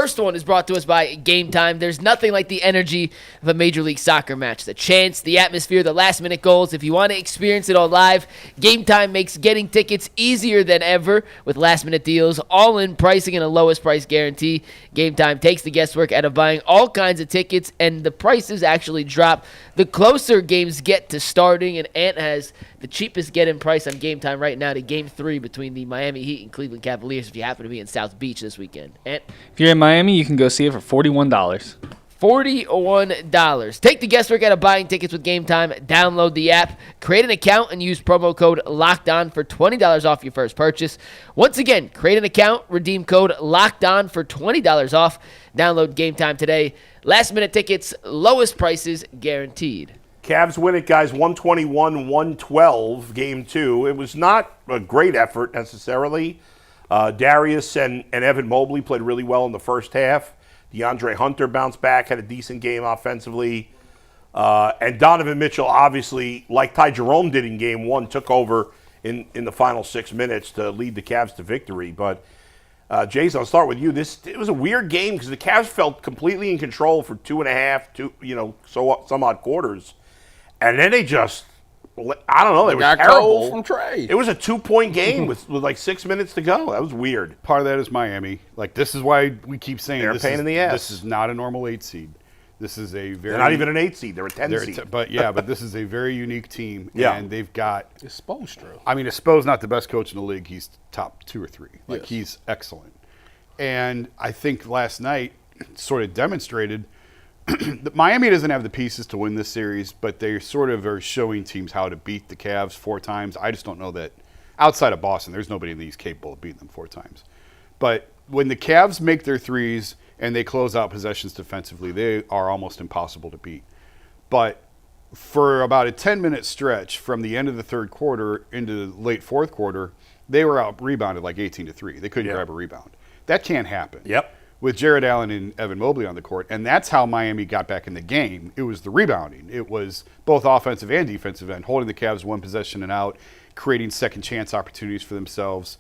first one is brought to us by Game Time. There's nothing like the energy of a Major League Soccer match. The chants, the atmosphere, the last-minute goals. If you want to experience it all live, Game Time makes getting tickets easier than ever with last-minute deals, all-in pricing, and a lowest price guarantee. Game Time takes the guesswork out of buying all kinds of tickets, and the prices actually drop the closer games get to starting. And Ant has the cheapest get-in price on Game Time right now to Game 3 between the Miami Heat and Cleveland Cavaliers if you happen to be in South Beach this weekend. Ant? If you're in Miami, you can go see it for $41. $41. Take the guesswork out of buying tickets with Game Time. Download the app, create an account, and use promo code LOCKEDON for $20 off your first purchase. Once again, create an account, redeem code LOCKEDON for $20 off. Download Game Time today. Last-minute tickets, lowest prices guaranteed. Cavs win it, guys, 121-112, Game 2. It was not a great effort necessarily. Darius and Evan Mobley played really well in the first half. DeAndre Hunter bounced back, had a decent game offensively. And Donovan Mitchell, obviously, like Ty Jerome did in Game 1, took over in the final 6 minutes to lead the Cavs to victory. But, Jason, I'll start with you. It was a weird game because the Cavs felt completely in control for some odd quarters. And then they just, I don't know, they were terrible. From Trey. It was a 2-point game with like 6 minutes to go. That was weird. Part of that is Miami. Like, this is why we keep saying They're a pain in the ass. This is not a normal 8 seed. This is a very. They're not even an 8 seed. They're a 10 seed. But this is a very unique team. Yeah. And they've got. Spoelstra. I mean, Spo's not the best coach in the league. He's top 2 or 3. Like, Yes. he's excellent. And I think last night sort of demonstrated that Miami doesn't have the pieces to win this series, but they sort of are showing teams how to beat the Cavs 4 times. I just don't know that outside of Boston, there's nobody in the East capable of beating them 4 times. But when the Cavs make their threes and they close out possessions defensively, they are almost impossible to beat. But for about a 10-minute stretch from the end of the third quarter into the late fourth quarter, they were out rebounded like 18-3. They couldn't grab a rebound. That can't happen. Yep. With Jared Allen and Evan Mobley on the court, and that's how Miami got back in the game. It was the rebounding. It was both offensive and defensive end, holding the Cavs one possession and out, creating second chance opportunities for themselves.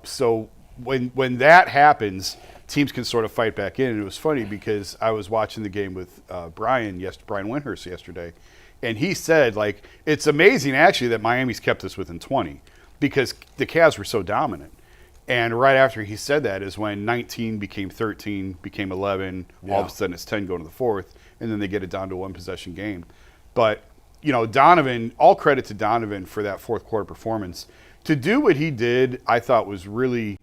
So when that happens, teams can sort of fight back in. And it was funny because I was watching the game with Brian Windhurst yesterday, and he said, like, it's amazing actually that Miami's kept us within 20 because the Cavs were so dominant. And right after he said that is when 19 became 13, became 11. All of a sudden it's 10 going to the fourth, and then they get it down to a one-possession game. But, Donovan, all credit to Donovan for that fourth quarter performance. To do what he did, I thought was really,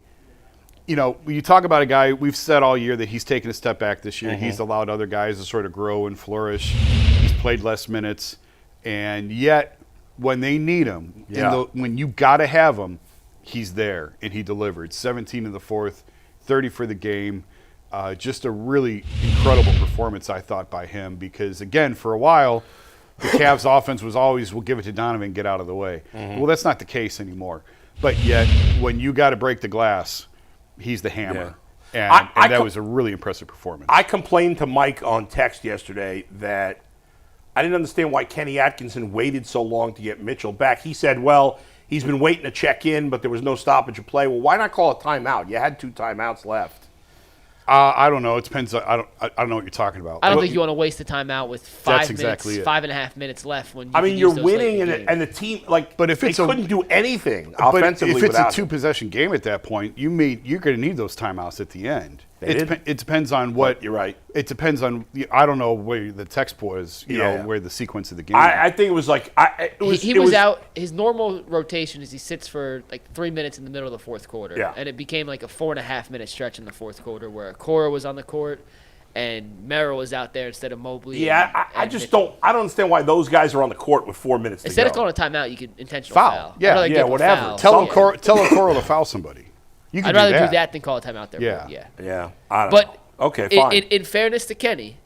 when you talk about a guy, we've said all year that he's taken a step back this year. Mm-hmm. He's allowed other guys to sort of grow and flourish. He's played less minutes. And yet, when they need him, when you got to have him, he's there, and he delivered. 17 in the fourth, 30 for the game. Just a really incredible performance, I thought, by him because, again, for a while, the Cavs' offense was always, we'll give it to Donovan and get out of the way. Mm-hmm. Well, that's not the case anymore. But yet, when you got to break the glass, he's the hammer. Yeah. And that was a really impressive performance. I complained to Mike on text yesterday that I didn't understand why Kenny Atkinson waited so long to get Mitchell back. He said, well, he's been waiting to check in, but there was no stoppage of play. Well, why not call a timeout? You had 2 timeouts left. I don't know. It depends. I don't know what you're talking about. I don't think you want to waste a timeout with 5 exactly minutes, 5.5 minutes left. When you're winning, and the team but if they couldn't do anything offensively. But if it's without a 2-possession game at that point, you're going to need those timeouts at the end. It depends on what. You're right. It depends on. I don't know where the text was. Where the sequence of the game. I think it was like he was out. His normal rotation is he sits for like 3 minutes in the middle of the fourth quarter. Yeah. And it became like a 4.5 minute stretch in the fourth quarter where Cora was on the court and Merrill was out there instead of Mobley. Yeah, I just don't. I don't understand why those guys are on the court with 4 minutes to go. Instead of calling a timeout, you could intentional foul. Yeah, whatever. Tell Cora to foul somebody. I'd rather do that than call a timeout there. Yeah. I don't know. Okay, fine. In fairness to Kenny,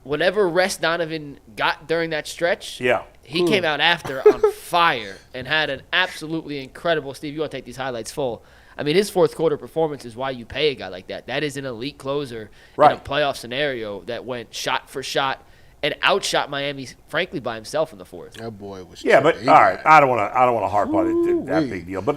whatever rest Donovan got during that stretch, he came out after on fire and had an absolutely incredible. Steve, you want to take these highlights full? I mean, his fourth quarter performance is why you pay a guy like that. That is an elite closer in a playoff scenario that went shot for shot and outshot Miami, frankly, by himself in the fourth. That boy was. Yeah, but all right, I don't want to harp on it. That big deal. But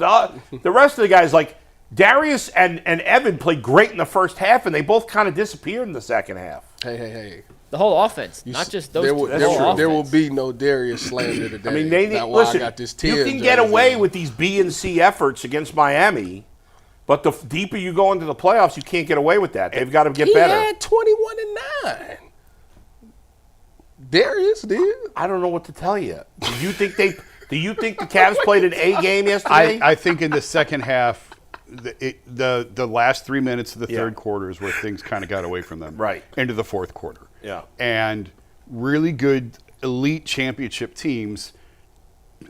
the rest of the guys, like Darius and Evan played great in the first half, and they both kind of disappeared in the second half. Hey. The whole offense, not just those two. The whole offense. There will be no Darius slander today. I mean, they need, listen, I got this you can get jersey away on. with these B and C efforts against Miami, but the deeper you go into the playoffs, you can't get away with that. They've got to get better. He had 21 and 9. Darius did. I don't know what to tell you. Do you think the Cavs played an A game yesterday? I think in the second half, the last 3 minutes of the third quarter is where things kind of got away from them. Right. Into the fourth quarter. Yeah. And really good elite championship teams.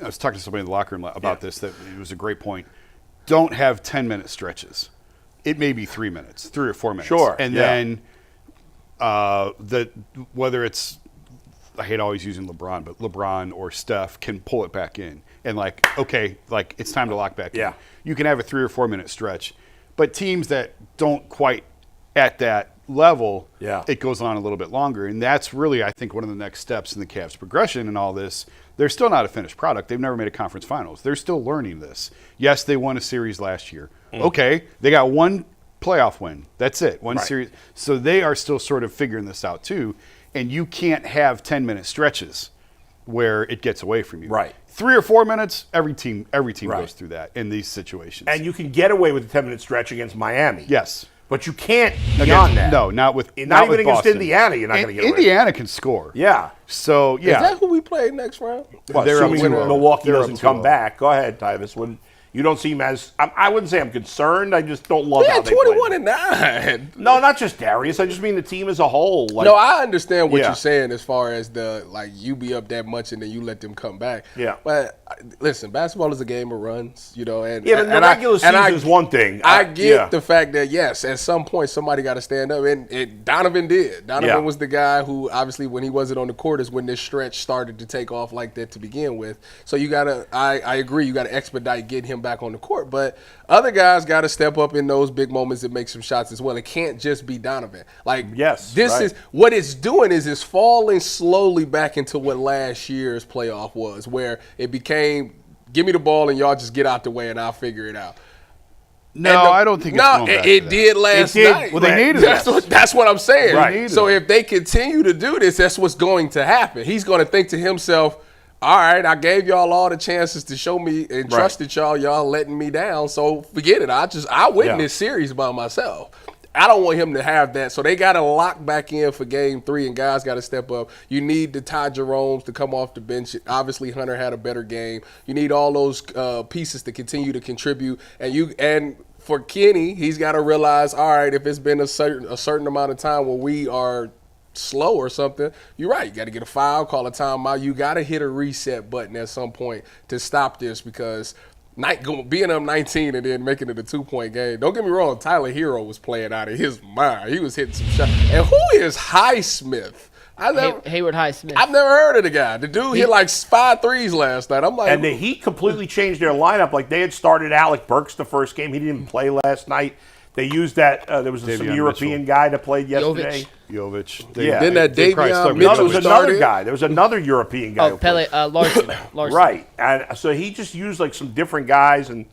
I was talking to somebody in the locker room about this. That it was a great point. Don't have 10-minute stretches. It may be 3 minutes, 3 or 4 minutes. Sure. And then whether it's, I hate always using LeBron, but LeBron or Steph can pull it back in. And it's time to lock back in. You can have a 3 or 4 minute stretch. But teams that don't quite at that level, it goes on a little bit longer. And that's really, I think, one of the next steps in the Cavs' progression and all this. They're still not a finished product. They've never made a conference finals. They're still learning this. Yes, they won a series last year. Okay, they got one playoff win. That's it, one series. So they are still sort of figuring this out too. And you can't have 10-minute stretches where it gets away from you. Right. 3 or 4 minutes, every team goes through that in these situations. And you can get away with a 10-minute stretch against Miami. Yes. But you can't beyond that. No, not with Not even with against Boston. Indiana, you're not going to get away. Indiana can score. Yeah. So, Is that who we play next round? Well, They're up assuming 2-0. Milwaukee They're up doesn't come 2-0. back. Go ahead, Tyvis. You don't seem as I wouldn't say I'm concerned. I just don't love He how had they 21 play. and 9. No, not just Darius. I just mean the team as a whole. Like, No, I understand what Yeah. you're saying as far as you be up that much and then you let them come back. Yeah. But listen, basketball is a game of runs, and yeah, but the regular season is one thing. I get yeah. the fact that yes, at some point somebody got to stand up, and Donovan did. Donovan was the guy who obviously when he wasn't on the court is when this stretch started to take off like that to begin with. So you gotta, I agree, you gotta expedite getting him back on the court, but other guys got to step up in those big moments and make some shots as well. It can't just be Donovan. This is what it's doing is it's falling slowly back into what last year's playoff was, where it became, give me the ball and y'all just get out the way and I'll figure it out. No, I don't think it's going back to it that. did last night. Well, they needed that's what I'm saying. Right. So if they continue to do this, that's what's going to happen. He's going to think to himself, all right, I gave y'all all the chances to show me and trusted y'all letting me down. So forget it. I win this series by myself. I don't want him to have that. So they got to lock back in for game 3, and guys got to step up. You need the Ty Jeromes to come off the bench. Obviously, Hunter had a better game. You need all those pieces to continue to contribute. And for Kenny, he's got to realize, all right, if it's been a certain amount of time where we are slow or something, you're right. You got to get a foul, call a timeout. You got to hit a reset button at some point to stop this, because being up 19 and then making it a 2-point game. Don't get me wrong, Tyler Hero was playing out of his mind. He was hitting some shots. And who is Highsmith? Hayward Highsmith. I've never heard of the guy. The dude hit like 5 threes last night. I'm like, And the Heat completely changed their lineup. Like, they had started Alec Burks the first game. He didn't play last night. They used that. There was some Davion European Mitchell. guy that played yesterday. Jovic. Then that they probably Davion started No, Mitchell there was Jovic. another started. guy. There was another European guy. who Pele, played. Larson. Right. And so he just used like some different guys, and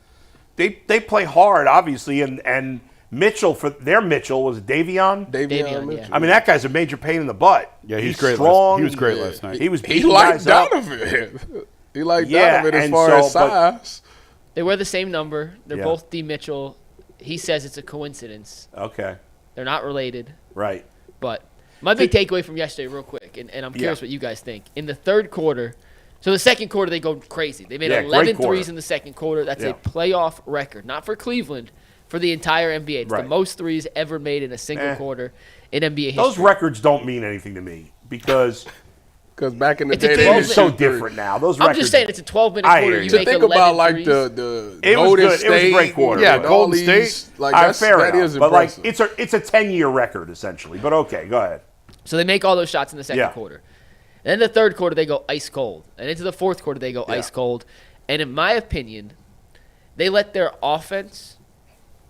they play hard, obviously. And Mitchell, Mitchell was Davion Davion. Davion, Mitchell. I mean, that guy's a major pain in the butt. Yeah, he's great. strong. He was great last night. He was He beating liked guys up. Donovan. He liked Yeah, Donovan as and far so, as size. They wear the same number. They're Yeah. both D. Mitchell. He says it's a coincidence. Okay. They're not related. Right. But my big takeaway from yesterday, real quick, and I'm curious what you guys think. In the third quarter, so the second quarter, they go crazy. They made Yeah, great 11 quarter. threes in the second quarter. That's Yeah. a playoff record, not for Cleveland, for the entire NBA. It's the Right. most threes ever made in a single quarter in NBA history. Those records don't mean anything to me because Because back in the It's a day, they 12 it's didn't so shoot threes. different now. Those I'm records. just saying it's a 12-minute I quarter. hear You you. To make think 11 about like threes. the It was Golden good. State, It was a great quarter. Yeah, and all Golden these, State. like Fair that enough. is But like impressive. it's a 10-year record essentially. But okay, go ahead. So they make all those shots in the second Yeah. quarter. And then the third quarter, they go ice cold. And into the fourth quarter, they go ice cold. And in my opinion, they let their offense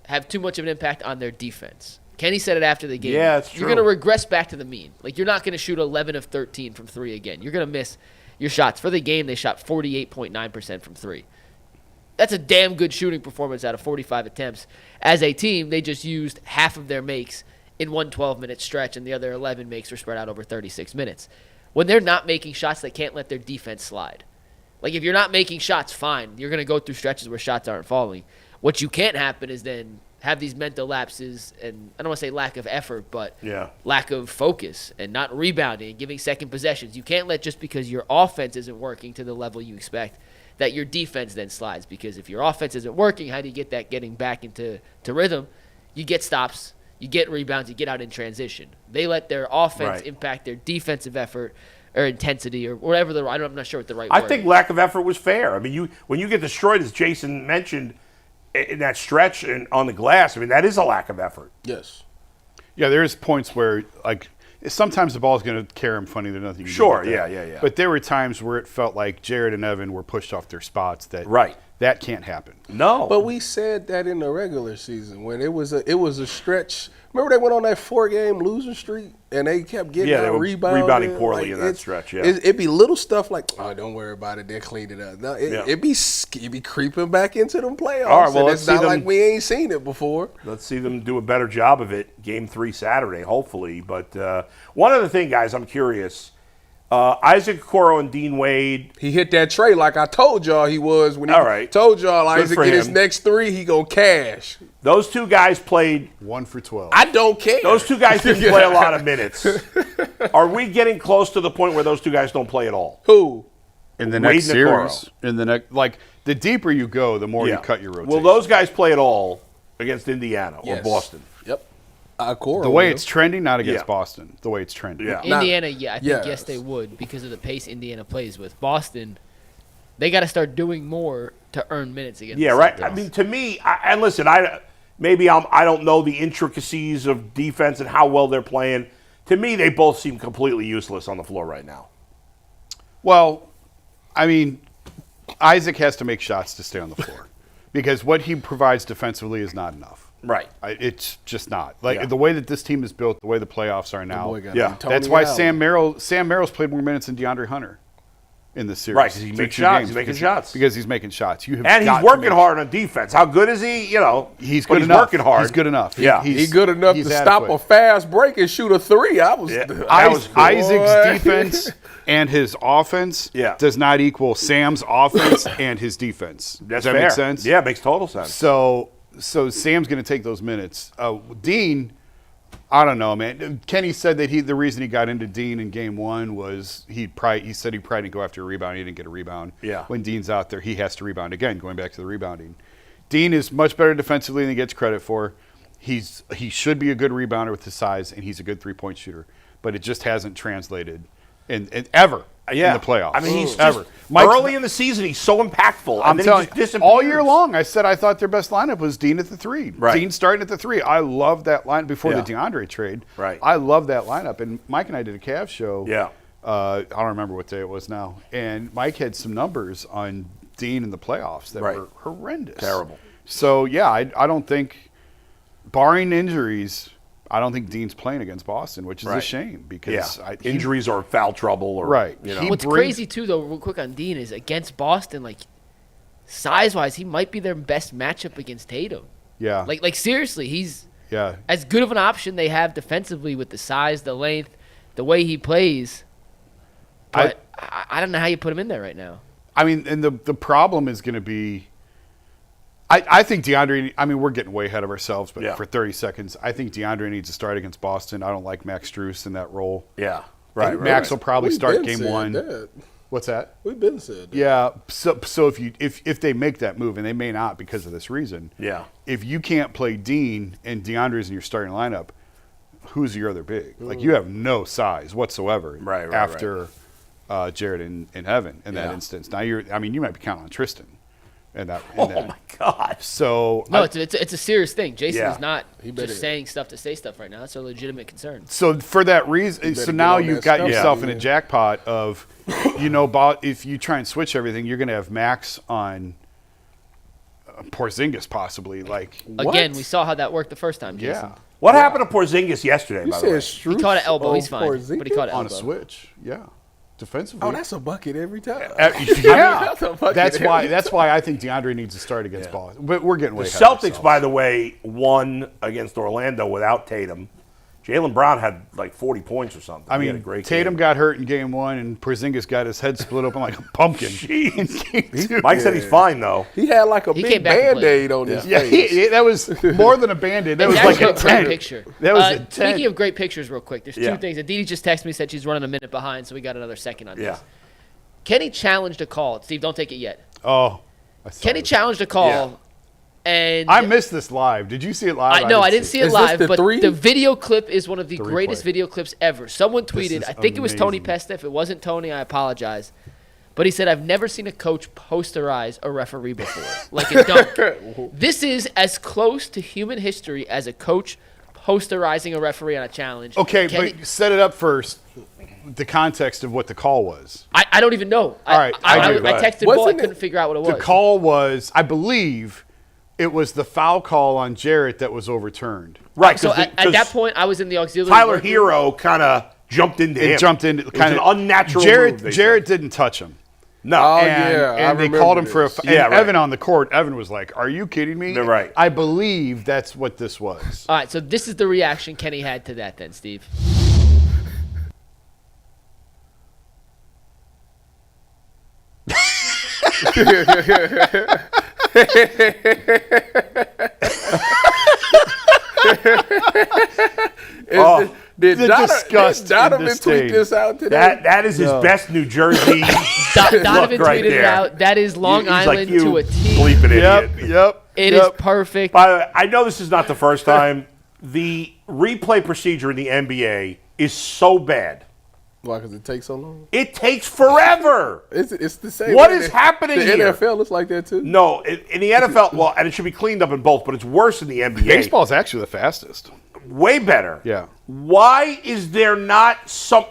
have too much of an impact on their defense. Kenny said it after the game. Yeah, it's You're true. going to regress back to the mean. Like, you're not going to shoot 11 of 13 from 3 again. You're going to miss your shots. For the game, they shot 48.9% from 3. That's a damn good shooting performance out of 45 attempts. As a team, they just used half of their makes in one 12-minute stretch, and the other 11 makes were spread out over 36 minutes. When they're not making shots, they can't let their defense slide. Like, if you're not making shots, fine. You're going to go through stretches where shots aren't falling. What you can't happen is then have these mental lapses, and I don't want to say lack of effort, but lack of focus and not rebounding and giving second possessions. You can't let just because your offense isn't working to the level you expect that your defense then slides, because if your offense isn't working, how do you get that getting back into rhythm? You get stops, you get rebounds, you get out in transition. They let their offense impact their defensive effort or intensity or whatever. I'm not sure what the right word I think is. lack of effort was fair. I mean, when you get destroyed, as Jason mentioned, in that stretch and on the glass, I mean, that is a lack of effort. Yes. Yeah, there's points where, like, sometimes the ball's going to carry him funny. There's nothing you can do Sure, with that. yeah. But there were times where it felt like Jared and Evan were pushed off their spots. That can't happen. No. But we said that in the regular season when it was a stretch. Remember they went on that 4-game losing streak and they kept getting they were rebounding poorly like, in that stretch. Yeah, it'd be little stuff like, oh, don't worry about it, they'll clean it up. No, it'd be creeping back into them playoffs. All right, well, and let's it's not see them, like we ain't seen it before. Let's see them do a better job of it. Game 3 Saturday, hopefully. But one other thing, guys, I'm curious. Isaac Okoro and Dean Wade. He hit that tray like I told y'all he was when he told y'all Isaac for get his him. next 3, he gonna cash. Those two guys played. 1 for 12. I don't care. Those two guys didn't play a lot of minutes. Are we getting close to the point where those two guys don't play at all? Who? In the Wade next and Okoro. series, like the deeper you go, the more you cut your rotation. Will those guys play at all against Indiana or Yes. Boston? Yep. Okoro the way will. it's trending, not against Yeah. Boston. The way it's trending. Yeah. Indiana, I think yes. yes they would because of the pace Indiana plays with. Boston, they got to start doing more to earn minutes against. Yeah, the right. Celtics. I mean, to me, and listen, I don't know the intricacies of defense and how well they're playing. To me, they both seem completely useless on the floor right now. Well, I mean, Isaac has to make shots to stay on the floor because what he provides defensively is not enough. Right. It's just not. The way that this team is built, the way the playoffs are now. That's why Sam Merrill's played more minutes than DeAndre Hunter in this series. Right, because he makes shots. He's making shots. Because he's making shots. And he's working hard on defense. How good is he? He's good good enough. Working hard. He's good enough. Yeah. He's good enough to stop a fast break and shoot a 3. Isaac's defense and his offense does not equal Sam's offense and his defense. Does that make sense? Yeah, it makes total sense. So Sam's going to take those minutes. Dean, I don't know, man. Kenny said that the reason he got into Dean in game 1 was he said he probably didn't go after a rebound. He didn't get a rebound. Yeah. When Dean's out there, he has to rebound again. Going back to the rebounding, Dean is much better defensively than he gets credit for. He should be a good rebounder with his size, and he's a good 3-point shooter. But it just hasn't translated in ever. In the playoffs. I mean, he's ever. Early in the season, he's so impactful. I'm and then telling he just you, disappears. all year long, I said I thought their best lineup was Dean at the 3. Right. Dean starting at the 3. I love that line before the Yeah. DeAndre trade. Right. I love that lineup. And Mike and I did a Cavs show. Yeah. I don't remember what day it was now. And Mike had some numbers on Dean in the playoffs that were horrendous. Terrible. So, yeah, I don't think, barring injuries, I don't think Dean's playing against Boston, which is a shame because injuries or foul trouble or What's crazy too, though, real quick on Dean is against Boston, like size-wise, he might be their best matchup against Tatum. Yeah. Like seriously, he's as good of an option they have defensively with the size, the length, the way he plays. But I don't know how you put him in there right now. I mean, and the problem is going to be. I think DeAndre, we're getting way ahead of ourselves, but for 30 seconds, I think DeAndre needs to start against Boston. I don't like Max Strus in that role. Yeah. Right. Max will probably start game 1. That. What's that? We've been said that. Yeah. So if they make that move, and they may not because of this reason, if you can't play Dean and DeAndre's in your starting lineup, who's your other big? Like, you have no size whatsoever after Jared and Evan in that instance. Now you might be counting on Tristan. My God! So no, it's a serious thing. Jason is not just saying stuff to say stuff right now. It's a legitimate concern. So for that reason, so now you've got yourself in a jackpot of, if you try and switch everything, you're going to have Max on Porzingis possibly. Again, we saw how that worked the first time, Jason. Yeah. What happened to Porzingis yesterday? By the way, he caught an elbow. He's fine, but he caught an elbow on a switch. Yeah. defensively. Oh, that's a bucket every time. Yeah, That's a bucket that's every why. That's why I think DeAndre needs to start against Boston. But we're getting way The ahead of Celtics, ourselves. by the way, won against Orlando without Tatum. Jaylen Brown had like 40 points or something. I He had a mean, great Tatum game. got hurt in game 1, and Porzingis got his head split open like a pumpkin. In game 2. Mike said he's fine though. He had like a He big came back and played. Band-Aid on his Yeah, face. that was more than a Band-Aid. That was That's like a a great 10. picture. That was a 10. Speaking of great pictures, real quick, there's Yeah. two things. Aditi just texted me, said she's running a minute behind, so we got another second on Yeah. this. Kenny challenged a call. Steve, don't take it yet. Oh, I saw Kenny it. challenged a call, Yeah. and I missed this live. Did you see it live? I didn't see it Is this live, the but three? the video clip is one of the The greatest replay. video clips ever. Someone tweeted, is I think it was Tony amazing. Pesta. If it wasn't Tony, I apologize. But he said, I've never seen a coach posterize a referee before, like a dunk. This is as close to human history as a coach posterizing a referee on a challenge. Okay, Kenny- but set it up first. The context of what the call was. I don't even know. All right, I I do. texted Wasn't Bull. I it- couldn't figure out what it was. The call was, I believe, it was the foul call on Jarrett that was overturned. Right. So 'cause at that point, I was in the auxiliary. Tyler workroom. Hero kind of jumped into him. It jumped into It was kind an of unnatural Jarrett. move, they Jarrett said. didn't touch him. No. Oh, And, yeah, I and they remember called him for a. this. Yeah, right. Evan on the court. Evan was like, "Are you kidding me?" They're right. I believe that's what this was. All right, so this is the reaction Kenny had to that then, Steve. Did The disgust in Donovan this tweet stage. this out today? That is his best New Jersey Donovan look right tweeted it there. out. That is Long He's like, Island "You to a T. bleeping idiot. Yep. It is perfect. By the way, I know this is not the first time. The replay procedure in the NBA is so bad. Why? Because it takes so long. It takes forever. It's the same. What way is that- happening the here? NFL looks like that too. No, in the NFL, well, and it should be cleaned up in both, but it's worse in the NBA. Baseball's actually the fastest. Way better. Yeah. Why is there not some?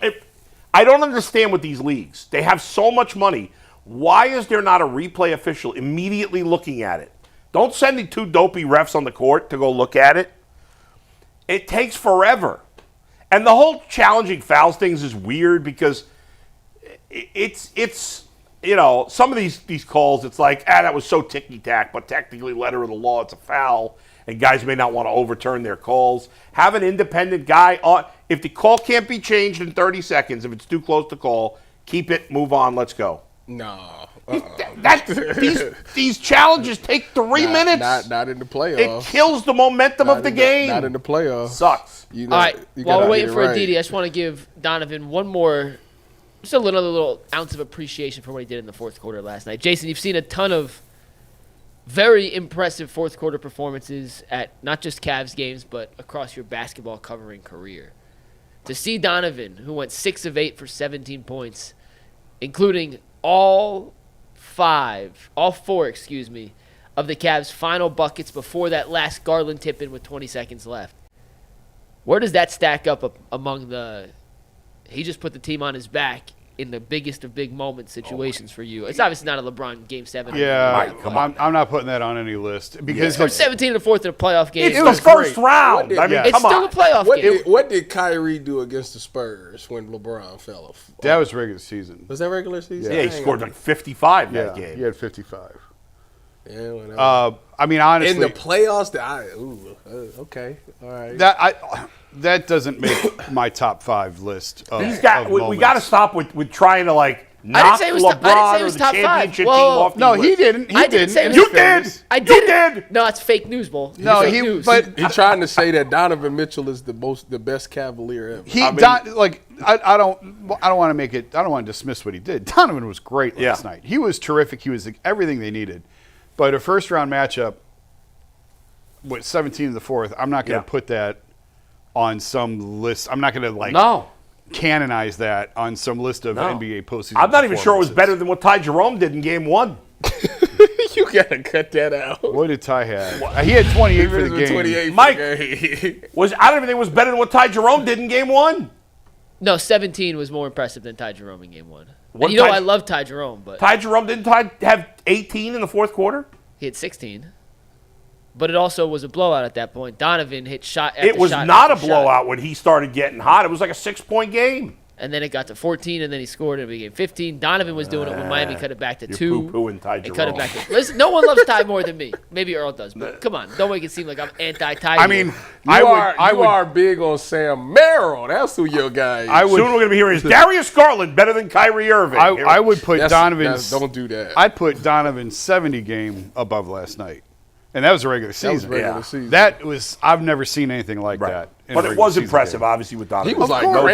I don't understand with these leagues. They have so much money. Why is there not a replay official immediately looking at it? Don't send the two dopey refs on the court to go look at it. It takes forever. And the whole challenging fouls things is weird because it's you know, some of these calls, it's like, that was so ticky-tack, but technically, letter of the law, it's a foul, and guys may not want to overturn their calls. Have an independent guy on. If the call can't be changed in 30 seconds, if it's too close to call, keep it, move on, let's go. No. These challenges take 3 minutes. Not in the It playoffs. kills the momentum of the game. Not in the playoffs. Sucks. You know, All right, you while gotta we're waiting get it for right. Aditi, I just want to give Donovan one more, just another little ounce of appreciation for what he did in the fourth quarter last night. Jason, you've seen a ton of very impressive fourth quarter performances at not just Cavs games, but across your basketball covering career. To see Donovan, who went 6 of 8 for 17 points, including all four, of the Cavs' final buckets before that last Garland tip-in with 20 seconds left. Where does that stack up among the – he just put the team on his back in the biggest of big moment situations for you? It's obviously not a LeBron Game 7. Yeah, Mike, come on. I'm not putting that on any list because From 17 in the fourth in a playoff game. It's It the was first great. round. I mean, Yeah. It's come still on. a playoff game. What did Kyrie do against the Spurs when LeBron fell off? that was regular season. Was that regular season? Yeah, he scored like 55 Yeah, that game. he had 55. Yeah, whatever. I mean, honestly, in the playoffs, okay, all right. that doesn't make my top 5 list. Of, He's got. of We got to moments. stop with trying to like knock say it was LeBron I didn't say it or was the top five. championship Whoa. team off the No, list. he didn't. He I didn't say in it You was fairness. did. I You did. did. No, it's fake news, Bull. No, Fake he. news. But He's trying to say that Donovan Mitchell is the best Cavalier ever. he I mean- I don't want to make it. I don't want to dismiss what he did. Donovan was great last Yeah. night. He was terrific. He was everything they needed. But a first round matchup with 17 in the fourth, I'm not going to Yeah. put that on some list. I'm not going to No. canonize that on some list of No. NBA postseason. I'm not even sure it was performances. better than what Ty Jerome did in Game 1. You gotta cut that out. What did Ty have? He had 28 for the game. 28 for Mike. the game. I don't even think it was better than what Ty Jerome did in Game 1. No, 17 was more impressive than Ty Jerome in game 1. What And you know Ty- I love Ty Jerome, but Ty Jerome didn't have 18 in the fourth quarter? he had 16. But it also was a blowout at that point. Donovan hit shot after It was shot not a after blowout when he started getting hot. It was like a 6-point game. And then it got to 14, and then he scored, and it became 15. Donovan was doing it when Miami cut it back to You're 2. poo-pooing Ty And cut it Jerome. back to. Listen, no one loves Ty more than me. Maybe Earl does, but come on, don't make it seem like I'm anti-Ty. I mean, You are big on Sam Merrill. That's who your guy is. Soon we're going to be hearing, is Darius Garland better than Kyrie Irving? I would put That's- don't do that. I'd put Donovan's 70 game above last night. And that was a regular season. That was regular season. That was, I've never seen anything like that. in a But it regular was season impressive, game. obviously, with Donovan. He was like, No doubt.